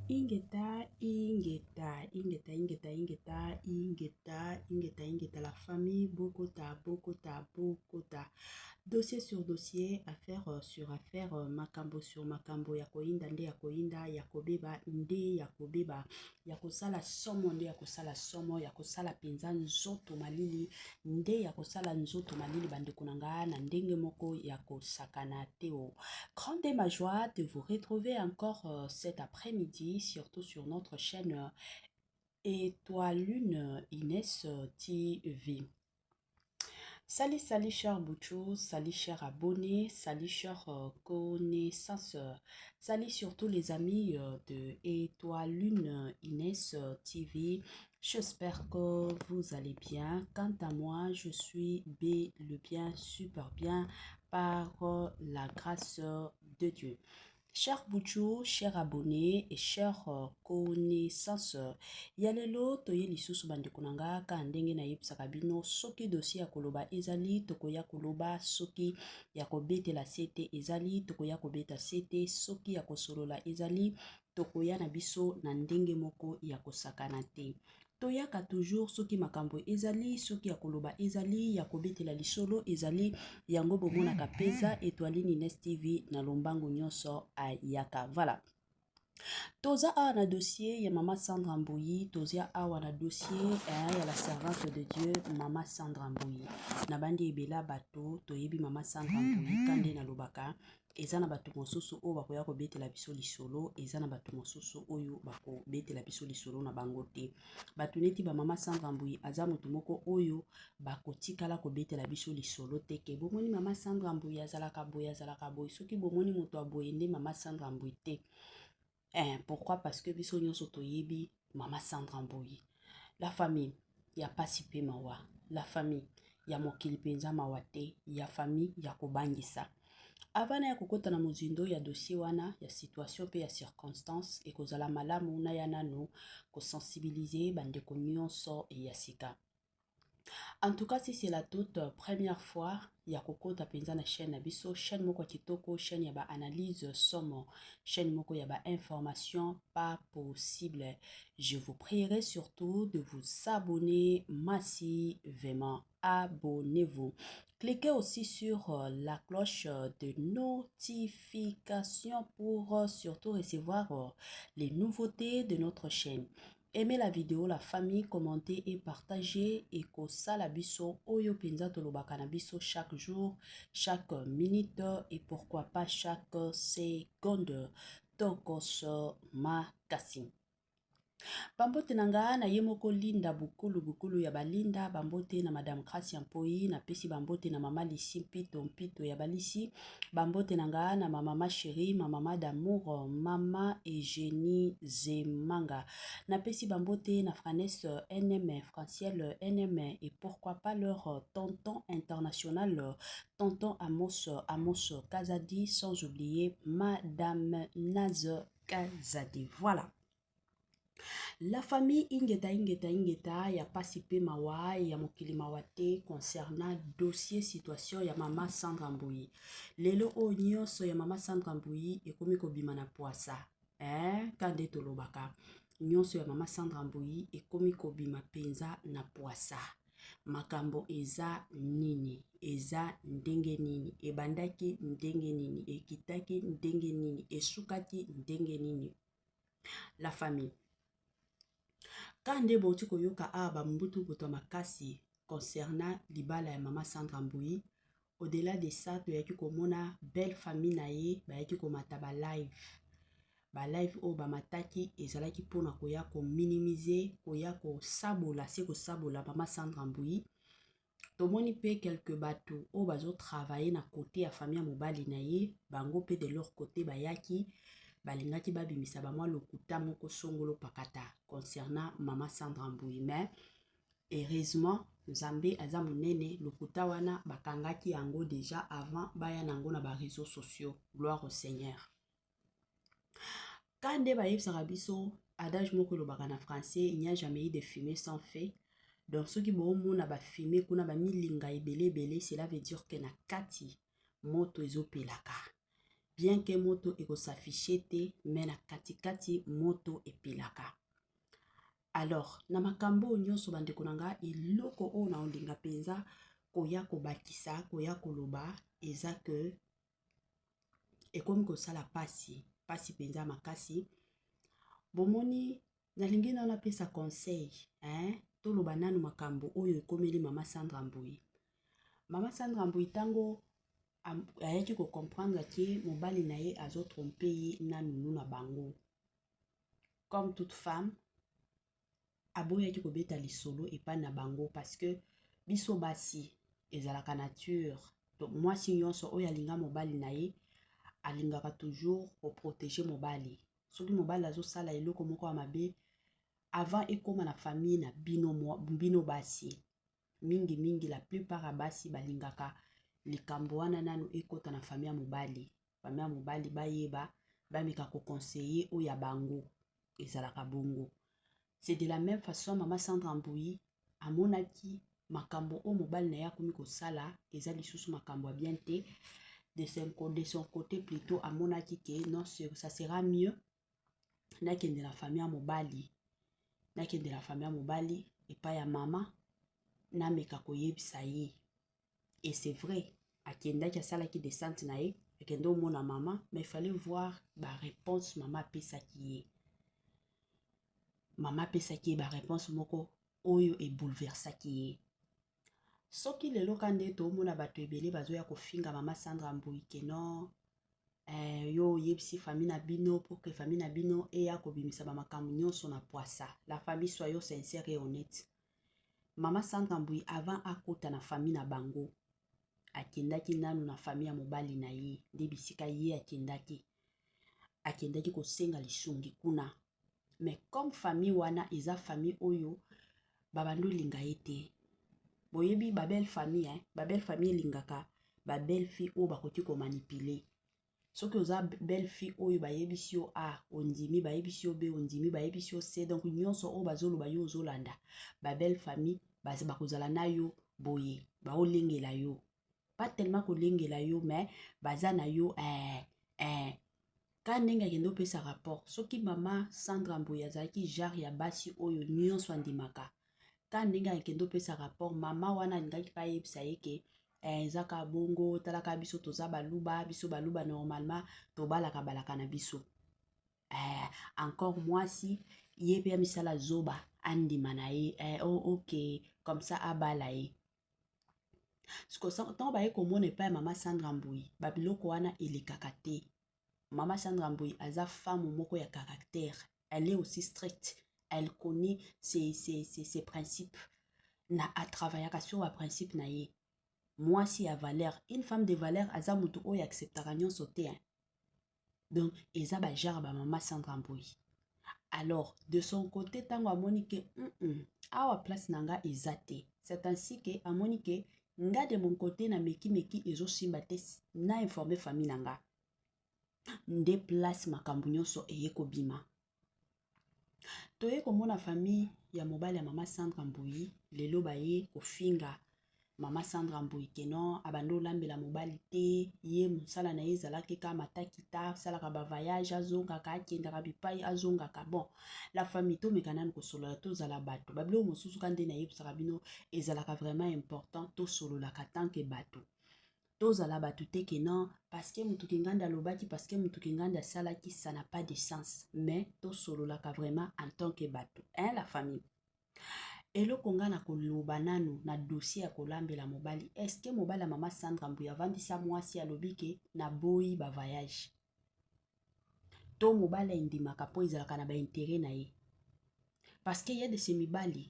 Ingeta, la famille, Bogota. Dossier sur dossier, affaire sur affaire, makambo sur makambo, yakoinda nde yakoinda, yakobeba nde yakobeba, yakosala somo nde yakosala somo, yakosala penza nzoto malili, nde yakosala nzoto malili bandeko nanga na ndenge moko yakosakana teo. Grande ma joie de vous retrouver encore cet après-midi, surtout sur notre chaîne Étoile Lune Inès TV. Salut chers Bouchou, salut chers abonnés, salut chers connaisseurs, salut surtout les amis de Étoile Lune Inès TV. J'espère que vous allez bien. Quant à moi, je suis le bien, super bien par la grâce de Dieu. Chers Bouchou, chers abonnés et chers connaisseurs, yalelo toye lisusu bandekunanga ka ndenge na yebisaka bino soki dossier ya koloba ezali tokoya koloba, soki ya kobete la sete ezali tokoya kobeta sete, soki ya kosolola ezali tokoya na biso na ndenge moko ya kosakana te. Toyaka toujours soki makambo ezali, soki ya koloba ezali, ya kobetela lisolo ezali, yango bomona kapeza Étoile Inès TV na lombango nyonso ayaka. Voilà. Toza a na dossier ya Mama Sandra Mbouyi, toza a na dossier ya la servante de Dieu Mama Sandra Mbouyi. Na bandi ebela bato toyebi Mama Sandra Mbouyi kande na lobaka. Eza na bato mosusu oyo bakoya kobetela biso lisolo, eza na bato mosusu oyo bako betela biso lisolo na bango te. Bato neti ba Mama Sandra Mbouyi aza moto moko oyo bako tikala kobetela biso lisolo te ke bomoni Mama Sandra Mbouyi azalaka boye soki bomoni moto aboye nde Mama Sandra Mbouyi te. Pourquoi? Parce que biso nyonso toyebi Mama Sandra Mbouyi. La famille ya pasi pe mawa, la famille ya mokili penza mawa te, ya famille ya kobangisa. Avant ya kokota na mozindo ya dossier wana, ya situation pe ya circonstance, et kozala malamu na ya nano ko sensibiliser bandeko nyonso et ya sika. En tout cas, si c'est la toute première fois, ya kokota penza na chaîne abiso, chaîne moko kitoko, chaîne ya ba analyse somo, chaîne moko ya ba information pas possible. Je vous prierai surtout de vous abonner massivement. Abonnez-vous. Cliquez aussi sur la cloche de notification pour surtout recevoir les nouveautés de notre chaîne. Aimez la vidéo, la famille, commentez et partagez. Et ko sala biso oyo penza tolobaka na biso chaque jour, chaque minute et pourquoi pas chaque seconde. Tokos makasi. Bambote nanga na yemoko linda bukulu ya balinda, bambote na Madame Gracia Mpoi, na pesi bambote na Mama Lisi mpito ya balisi, bambote nanga na Mama Chérie, Mama d'amour, Mama Eugénie Zemanga, na pesi bambote na Franesse NM, Franciel NM, et pourquoi pas leur tonton international, tonton Amos Kazadi, sans oublier Madame Naz Kazadi. Voilà. La famille ingeta ya pasi pe mawa ya mokili mawate concernant dossier situation ya Mama Sandra Mbouyi. Lelo o nyonso ya Mama Sandra Mbouyi ekomi kobima na poasa. Kande tolobaka. Nyonso ya Mama Sandra Mbouyi ekomi kobima penza na poasa. Makambo eza nini, eza ndenge nini, ebandaki ndenge nini, ekitaki ndenge nini, esukaki ndenge nini. La famille. Kande boti koyoka aba mbutu buto makasi concernant libala ya Mama Sandra Mbouyi, au-delà de ça, tu yaki komona belle famille na ye, ba yaki komata ba live. Ba live o ba mataki ezalaki pona koya ko minimiser, koya ko sabola, se ko sabola Mama Sandra Mbouyi. Tomoni pe quelques bateaux o bazo travailler na côté ya famille mobali na ye, bango pe de leur côté ba yaki balingaki babimisa ba mwa lokuta moko songolo pakata concernant Mama Sandra Mbouyi. Mais heureusement Nzambe aza munene, lokuta wana bakangaki yango déjà avant baya nango na ba réseaux sociaux. Gloire au Seigneur. Kande ba yebisaka biso adage moko lobaka na français, il n'y a jamais eu de fumée sans feu. Donc ceux qui vont mona ba fumée kuna ba milinga ebele, cela veut dire que na kati moto ezopelaka. bien que moto eko s'afficher te, mais na katikati moto epelaka. Alors, na makambo nyonso bandeko nanga, iloko o na olinga penza koya kobakisa, koya koloba, eza que ekomi kosala pasi penza makasi. Bomoni nalingi na pesa conseil, toloba nanu makambo oyo ekomeli mama Sandra Mbuyi. Mama Sandra Mbuyi tango ayaki ko comprendre que mobali na ye azo tromper ye nanu na bango. Comme toute femme, aboyaki kobeta lisolo epa na bango parce que biso basi ezalaka nature. Donc moi si nyonso oyo alinga mobali na ye alingaka toujours pour protéger mobali. Soki mobali azo sala eloko moko ya mabe avant ekoma na famille na bino basi. Mingi la plupart ya basi balingaka likambo wana nanu ekota na famille ya mobali. Famille ya mobali bayeba bameka ko conseiller oyo ya bango ezalaka bongo. C'est de la même façon mama Sandra Mbuyi amonaki makambo o mobali na ya komi ko sala eza lisusu makambo ya bien te. De son côté plutôt amonaki que non ça sera mieux nakende la famille ya mobali. Nakende la famille ya mobali epa ya mama na meka koyebisa ye. Et c'est vrai, akendaki asalaki descente na ye, akende omona mama, mais il fallait voir ba réponse mama pesaki ye. Mama pesaki ye ba réponse moko oyo e bouleversaki ye. Soki lelo kande to omona bato ebele bazoya kofinga mama Sandra Mbuyi ke non yo yebisi famille na bino pour que famille na bino eya kobimisa ba makambo nyonso na poisa. La famille soyons sincères et honnêtes. Mama Sandra Mbuyi avant akota na famille na bango akendaki nanu na famille ya mobali na ye nde bisika ye akendaki kosenga lisungi kuna. Mais comme famille wana eza famille oyo babando linga ete boyebi ba belle famille ba belle famille lingaka ba belle fille o bakoti ko manipuler. Soki oza belle fille oyo bayebisi yo A ondimi bayebisi yo B ondimi bayebisi yo C, donc nyonso o bazoloba yo ozolanda ba belle famille bakozala na yo boye baolengela yo. Pas tellement kolengela yo mais baza na yo quand ndenge akende pesa rapport soki mama Sandra Mbuyi azalaki genre ya basi oyo nyonso andimaka quand ndenge akende pesa rapport mama wana alingaki pa yebisa ye ke ezaka bongo talaka biso toza baluba biso baluba normalement balaka na biso encore mwasi ye pe misala zoba andima na ye ok comme ça abala ye. Tant baye komone pa mama Sandra Mbuyi babiloko wana elekaka te. Mama Sandra Mbuyi aza femme moko ya caractère, elle est aussi stricte, elle connaît ses principes na a travailler sur les principes na ye. Moi si a valeur, une femme de valeur aza mutu oyo acceptera nyonso te. Donc eza ba genre ba mama Sandra Mbuyi. Alors de son côté tango amoni ke awa place nanga ezate. C'est ainsi que amoni ke nga de mon côté na meki ezo simba te na informer famille nanga. Nde place makambo nyonso eyeko bima. Toye komona famille ya mobali ya mama Sandra Mbuyi lelo baye kofinga mama Sandra Mbuyi kenon abando lambela mobali te ye musala na ye ezalaki ka matakita salaka ba voyage azongaka akendaka bipai azongaka. Bon la famille to mekanani kosolola tozala bato babilo mosusu kande na yebisaka bino ezalaka vraiment important to sololaka tant que bato tozala bato te kenon parce que mutu kinganda lobaki parce que mutu kinganda salaki ça n'a pas de sens mais to sololaka vraiment en tant que bato la famille. Eloko nga na koloba nanu na dossier ya kolambela mobali est-ce que mobali ya mama Sandra Mbuyi avandisa mwasi alobi ke na boyi ba voyage to mobali indimaka po ezalaka na ba intérêt na ye parce que y a de ces mibali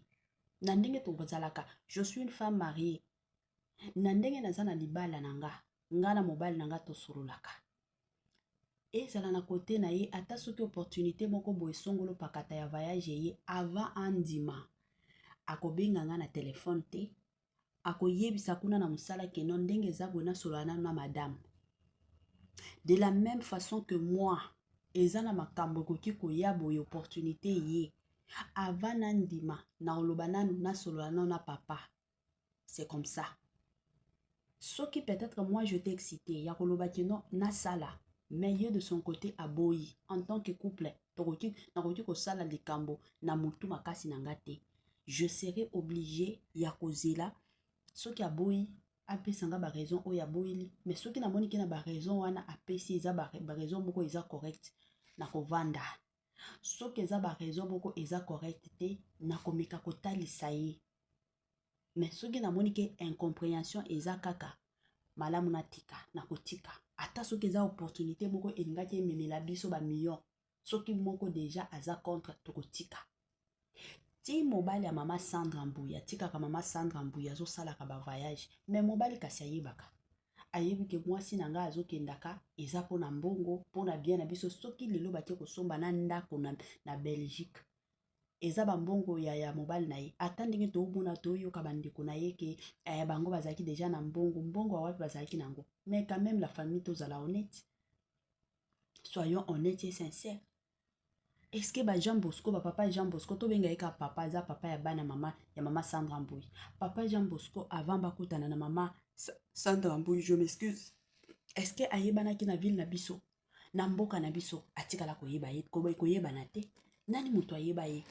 na ndenge tozalaka je suis une femme mariée na ndenge naza na libala nanga nga na mobali nanga tosololaka ezala na kote na ye ata soki opportunité moko boye songolo pakata ya voyage ye avant andima akobenga nga na telefone te akoyebisa kuna na musala keno ndenge eza boye nasolola nanu na madame. De la même façon que moi eza na makambo ekoki koya boye opportunité ye avant nandima na oloba nanu nasolola nanu na papa. C'est comme ça. Soki peut-être moi je t'ai excité ya koloba keno nasala Mais ye de son côté aboyi. En tant que couple, nakoki kosala likambo na mutu makasi na nga te. Je serai obligé ya kozela soki aboyi apesa nga ba raison oyo aboyili. Mais soki namoni ke na ba raison wana apesi eza ba raison moko eza correct na kovanda. Soki eza ba raison moko eza correct te na komeka kotalisa ye. Mais soki namoni ke incompréhension eza kaka malamu na tika na kotika. Ata soki eza opportunité moko elingaki ememela biso ba million. Soki moko déjà aza contre tokotika. Ti mobali ya mama Sandra Mbuya, tika ka mama Sandra Mbuya zo sala ka ba voyage. Mais mobali kasi ayebaka. Ayebi ke mwasi na nga azo kendaka eza pona mbongo, pona bien na biso soki lelo batie kosomba na ndako na Belgique. Eza ba mbongo ya mobali na ye. Ata ndenge toobona toyoka bandeko na ye ke bango bazalaki déjà na mbongo wapi bazalaki nango. Mais quand même la famille tozala honnête. Soyons honnêtes et sincères. Est-ce que Jean Bosco, papa Jean Bosco, to benga eka papa za papa ya bana mama ya mama Sandra Mbuyi. Papa Jean Bosco avant bakutana na mama Sandra Mbuyi, je m'excuse. Est-ce que ayebana ki na ville na biso, na mboka na biso atikala koyeba ye, koyeba na te? Nani mutu ayeba ye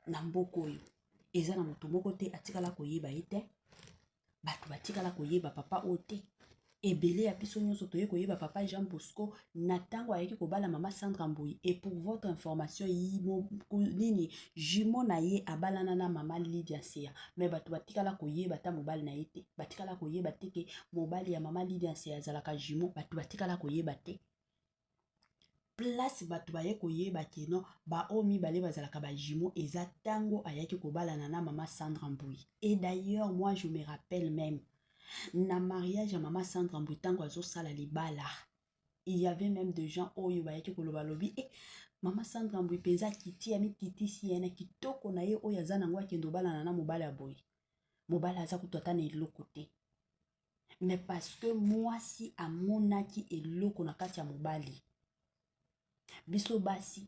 na mboko oyo? Eza na mutu moko te atikala koyeba ye te. Bato batikala koyeba papa o te. Ebele ya biso nyonso toye koyeba papa Jean Bosco na tango ayeki kobala mama Sandra Mbuyi. Et pour votre information, nini jumeau na ye abalana na mama Lydia Nseya. Mais bato batikala koyeba ta mobali na ye te. Batikala koyeba te ke mobali ya mama Lydia Nseya azalaka jumeau. Bato batikala koyeba te. Place bato baye koyeba ke non ba omi bale bazalaka ba jumeau eza tango ayeki kobalana na mama Sandra Mbuyi. Et d'ailleurs moi je me rappelle même na mariage à maman Sandra Mbuyi tango azo sala libala. Il y avait même des gens oyo bayaki koloba lobi maman Sandra Mbuyi penza kiti ya mititi si yana kitoko na ye oyo aza nango akendo balana na mobali ya boy. Mobali aza kutu ata na eloko te. Mais parce que mwasi amonaki eloko na kati ya mobali. Biso basi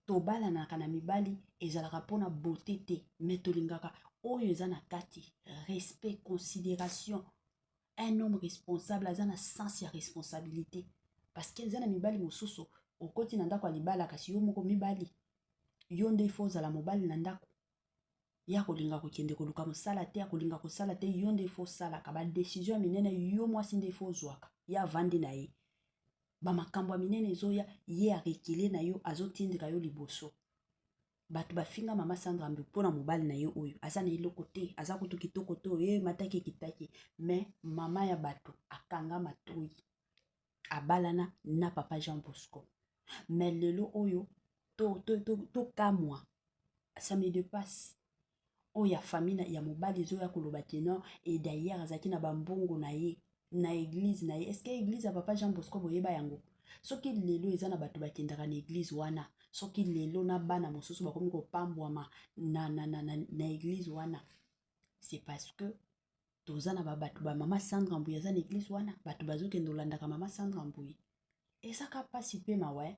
tobalanaka na mibali ezalaka pona beauté te, mais tolingaka oyo eza na kati respect, considération. Un homme responsable aza na sens ya responsabilité. Parce que eza na mibali mosusu okoti na ndako ya libala kasi yo moko mibali. Yo nde fo zala mobali na ndako. Ya kolinga kokende koluka mosala te, ya kolinga kosala te, yo nde fo sala ka ba décision minene yo mwasi nde fo zwaka. Ya vandi na ye. Ba makambo minene ezoya ye arekile na yo azotindika yo liboso. Bato bafinga mama Sandra Mbuyi pona mobali na ye oyo aza na eloko te, aza kutu kitoko to mataki kitaki. Mais mama ya bato akanga matoi abalana na papa Jean Bosco. Mais lelo oyo to kamwa ça me dépasse. Oya famille ya mobali zo ya koloba kenon et d'ailleurs azaki na bambongo na ye na église na ye. Est-ce que église ya papa Jean Bosco boyeba yango? Soki lelo eza na bato bakendaka na église wana, soki lelo na bana mosusu bakomi kopambwama na église wana, c'est parce que toza na bato ba mama Sandra Mbuyi aza na église wana, bato bazokende olandaka mama Sandra Mbuyi. Ezaka pasi pe mawe.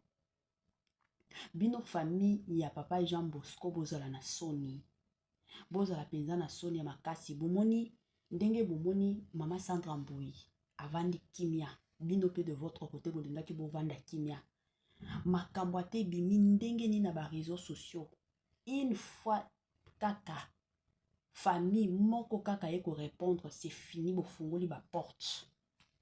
Bino famille ya papa Jean Bosco bozala na soni. Bozala penza na soni ya makasi. Bomoni ndenge bomoni mama Sandra Mbuyi avandi kimia. Bino pe de votre côté bolingaki bovanda kimia. Makambo ate bimi ndenge ni na ba réseaux sociaux. Une fois kaka famille moko kaka ye ko répondre, c'est fini, bofungoli ba porte.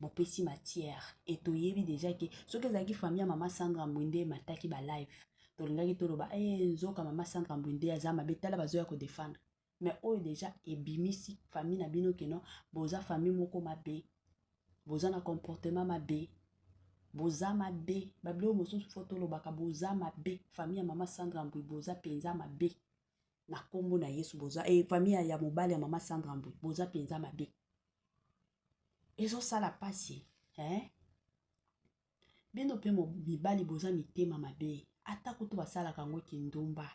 Bopesi matière. Et toyebi déjà que ce que zaki famille mama Sandra Mbuyi mataki ba live. Tolingaki toloba nzoka mama Sandra Mbuyi azama betala bazoya ko défendre. Mais oyo déjà ebimisi famille na bino que non boza famille moko mabe. Boza na comportement mabe. Boza mabe. Bablo mosusu photo lobaka boza mabe. Famille ya mama Sandra Mbuyi boza penza mabe. Na kombo na Yesu boza famille ya mobali ya mama Sandra Mbuyi boza penza mabe. Ezo sala pasi, bino pe mibali boza mitema mabe. Ata kutu basala kango kindumba,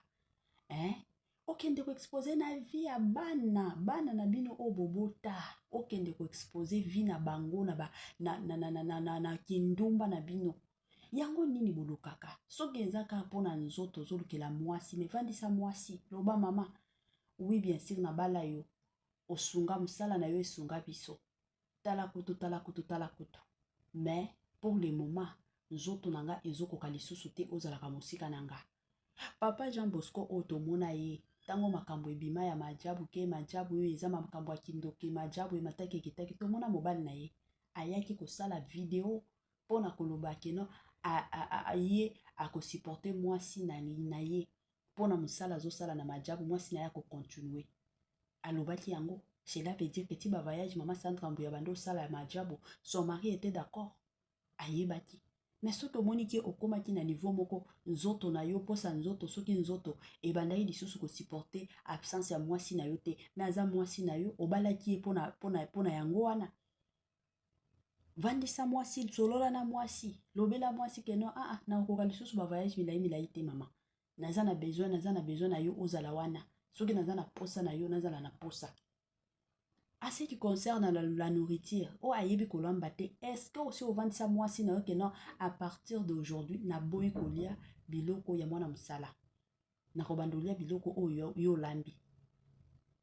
okende ko expose na vie ya bana na bino obobota. Okende ko expose vie na bango na kindumba na bino. Yango nini bolukaka? Soki ezaka pona nzoto zolukela mwasi, me vandisa mwasi. Loba mama, oui bien sûr na bala yo. Osunga musala na yo esunga biso. Talakutu. Mais pour le moment, nzoto na nga ezokoka lisusu te ozalaka mosika na nga. Papa Jean Bosco otomona ye tango makambo ebima ya majabu ke majabu oyo eza makambo ya kindoki majabu emataki ekitaki tomona mobali na ye ayaki kosala video mpona koloba keno ye akosupporte mwasi na ye mpona mosala azosala na majabu mwasi na ye akokontinue alobaki yango. Cela veut dire que ti ba voyage mama Sandra Mbuya bando osala ya majabu son mari était d'accord ayebaki. Mais soki omoni ke okomaki na niveau moko nzoto na yo posa nzoto soki nzoto ebandaki lisusu kosupporte absence ya mwasi na yo te mais aza mwasi na yo obalaki ye pona yango wana. Vandisa mwasi solola na mwasi lobela mwasi keno nakokoka lisusu ba voyage milai te mama naza na besoin na yo ozala wana soki naza na posa na yo nazala na posa. À ce qui concerne la nourriture, ayebi kolamba te. Est-ce que aussi ovandisa mwasi na yo keno à partir d'aujourd'hui na boyi kolia biloko ya mwana musala na kobandolia biloko oyo yo lambi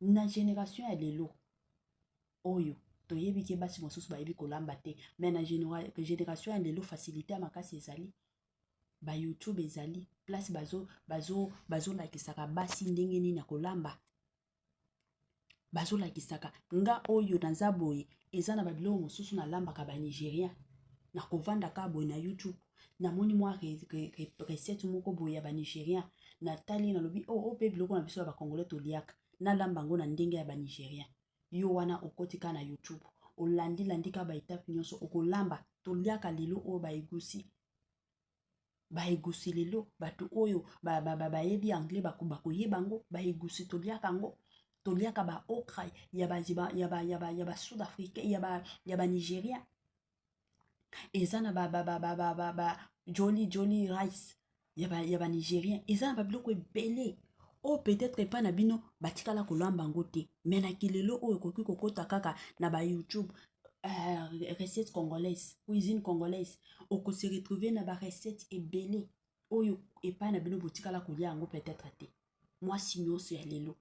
na génération ya lelo oyo toyebi ke basi mosusu bayebi kolamba te mais na génération ya lelo facilité ya makasi ezali ba YouTube ezali place bazo lakisaka basi ndenge nini na kolamba bazolakisaka nga oyo naza boye eza na babiloko mosusu na lambaka ba Nigérien na kovandaka boye na YouTube namoni mwa recette moko boye ya ba Nigérien na tali na lobi pe biloko na biso ya ba Congolais toliaka na lambango na ndenge ya ba Nigérien yo wana okotika na YouTube olandi ka ba étape nyonso okolamba toliaka lelo oyo baegusi lelo bato oyo bayebi anglais bakoyebango baegusi toliaka ngo toliaka ba okra ya ba sud-africain ya ba Nigérien eza na ba jolly rice ya ba Nigérien eza na ba biloko ebele peut-être pas na bino batikala kolamba ngo te mais na kilelo oyo koki kokota kaka na ba YouTube recette congolaise cuisine congolaise okose retrouver na ba recette ebele oyo epa na bino botikala kolia yango peut-être te mwasi nyonso ya lelo.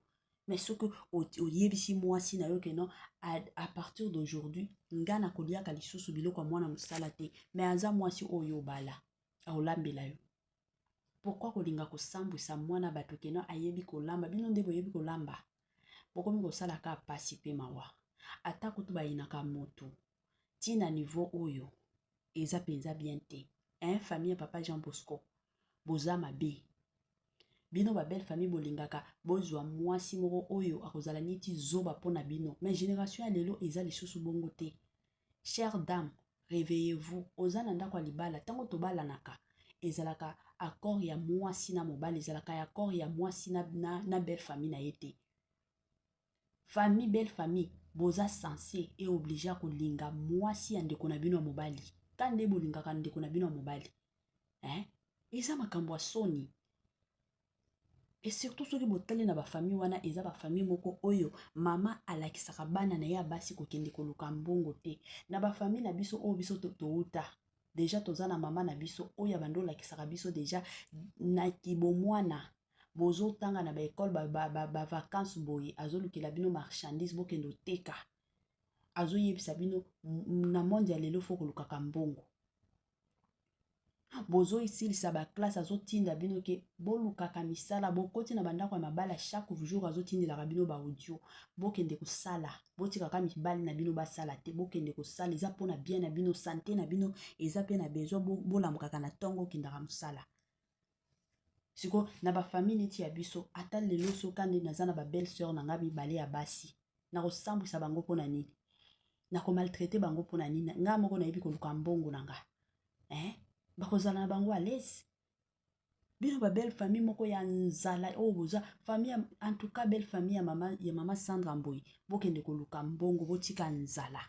Mais ce que oyebisi mwasi na yo keno à partir d'aujourd'hui ngana koliaka lisusu biloko mwana musala te mais aza mwasi oyo bala aolambela yo. Pourquoi kolinga kosambwisa mwana bato keno ayebi kolamba bino nde boyebi kolamba bokomi kosala ka pasi pe mawa ata kutu bayinaka moto tina niveau oyo eza penza bien te famille papa Jean Bosco boza mabe bino ba belle famille bolingaka bozwa mwasi moko oyo akozala neti zoba pona bino mais génération ya lelo eza lisusu bongo te. Chère dame, réveillez-vous ozana ndako libala tango tobalanaka ezalaka accord ya mwasi na mobali ezalaka accord ya mwasi na belle famille na yete famille belle famille boza censé et obligé à kolinga mwasi ya ndeko na bino ya mobali kande bolingaka ndeko na bino ya mobali eza makambo ya soni. Et surtout soki botali na ba famille wana eza ba famille moko oyo mama alakisaka bana na ya basi kokende koluka mbongo te na ba famille na biso oyo biso touta déjà toza na mama na biso oyo bando lakisaka biso déjà na kibomwana bozo tanga na ba école ba vacances boye azolukela bino marchandise bokende oteka azoyebisa bino na monde ya lelo fo koluka mbongo bozo isilisa ba classe azotinda bino ke bolukaka misala bokoti na bandako ya mabala chaque jour azotindela bino ba audio bokende kosala botikaka mibali na bino basala te bokende kosala eza pona bien na bino santé na bino eza pe na besoin bolamukaka na tongo kindaka musala siko na ba famille neti ya biso ata lelo sokande naza na ba belle sœur na nga mibale ya basi na kosambwisa bango pona nini na ko maltraiter bango pona nini nga moko na yebi koluka mbongo na nga bakozala na bango à l'aise bino ba belle famille moko ya nzala boza famille en tout cas belle famille ya mama Sandra Mbuya bokende koluka mbongo botika nzala